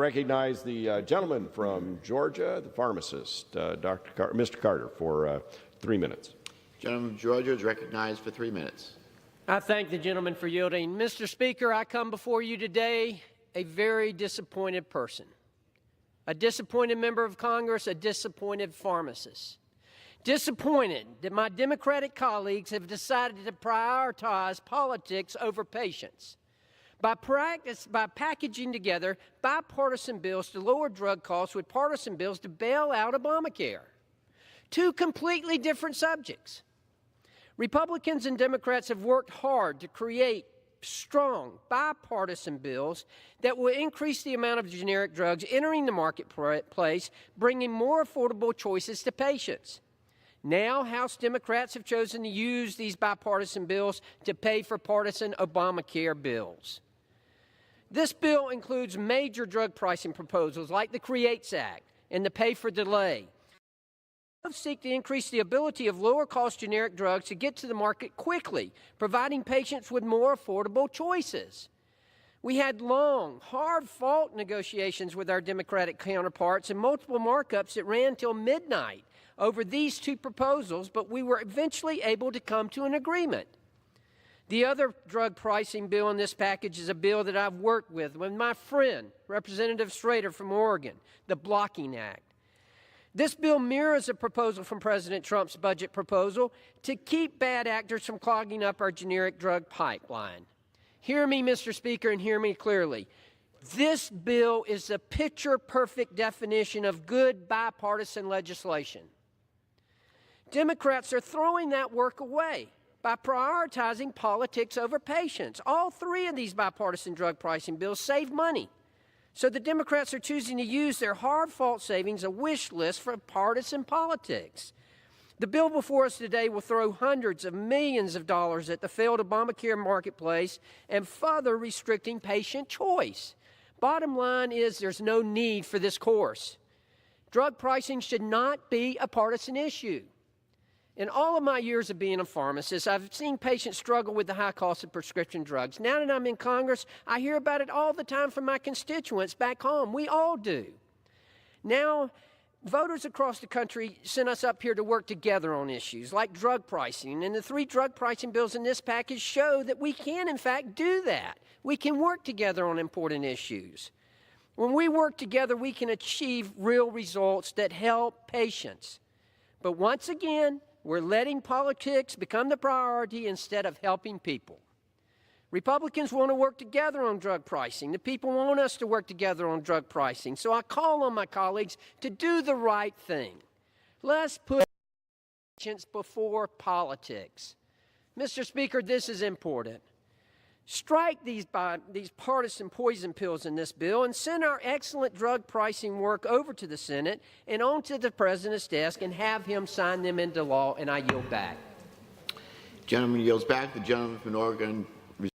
recognize the gentleman from Georgia, the pharmacist, Mr. Carter, for 3 minutes. Gentleman from Georgia is recognized for 3 minutes. I thank the gentleman for yielding. Mr. Speaker, I come before you today a very disappointed person, a disappointed member of Congress, a disappointed pharmacist. Disappointed that my Democratic colleagues have decided to prioritize politics over patients by packaging together bipartisan bills to lower drug costs with partisan bills to bail out Obamacare. Two completely different subjects. Republicans and Democrats have worked hard to create strong bipartisan bills that will increase the amount of generic drugs entering the marketplace, bringing more affordable choices to patients. Now, House Democrats have chosen to use these bipartisan bills to pay for partisan Obamacare bills. This bill includes major drug pricing proposals like the CREATES Act and the Pay for Delay. Both seek to increase the ability of lower-cost generic drugs to get to the market quickly, providing patients with more affordable choices. We had long, hard-fought negotiations with our Democratic counterparts and multiple markups that ran till midnight over these two proposals, but we were eventually able to come to an agreement. The other drug pricing bill in this package is a bill that I've worked with my friend, Representative Schrader from Oregon, the Blocking Act. This bill mirrors a proposal from President Trump's budget proposal to keep bad actors from clogging up our generic drug pipeline. Hear me, Mr. Speaker, and hear me clearly. This bill is a picture-perfect definition of good bipartisan legislation. Democrats are throwing that work away by prioritizing politics over patients. All three of these bipartisan drug pricing bills save money. So the Democrats are choosing to use their hard-fought savings, a wish list, for partisan politics. The bill before us today will throw hundreds of millions of dollars at the failed Obamacare marketplace and further restricting patient choice. Bottom line is there's no need for this course. Drug pricing should not be a partisan issue. In all of my years of being a pharmacist, I've seen patients struggle with the high cost of prescription drugs. Now that I'm in Congress, I hear about it all the time from my constituents back home. We all do. Now, voters across the country sent us up here to work together on issues like drug pricing, and the three drug pricing bills in this package show that we can, in fact, do that. We can work together on important issues. When we work together, we can achieve real results that help patients. But once again, we're letting politics become the priority instead of helping people. Republicans want to work together on drug pricing. The people want us to work together on drug pricing. So I call on my colleagues to do the right thing. Let's put patients before politics. Mr. Speaker, this is important. Strike these partisan poison pills in this bill and send our excellent drug pricing work over to the Senate and onto the President's desk and have him sign them into law, and I yield back. Gentleman yields back. The gentleman from Oregon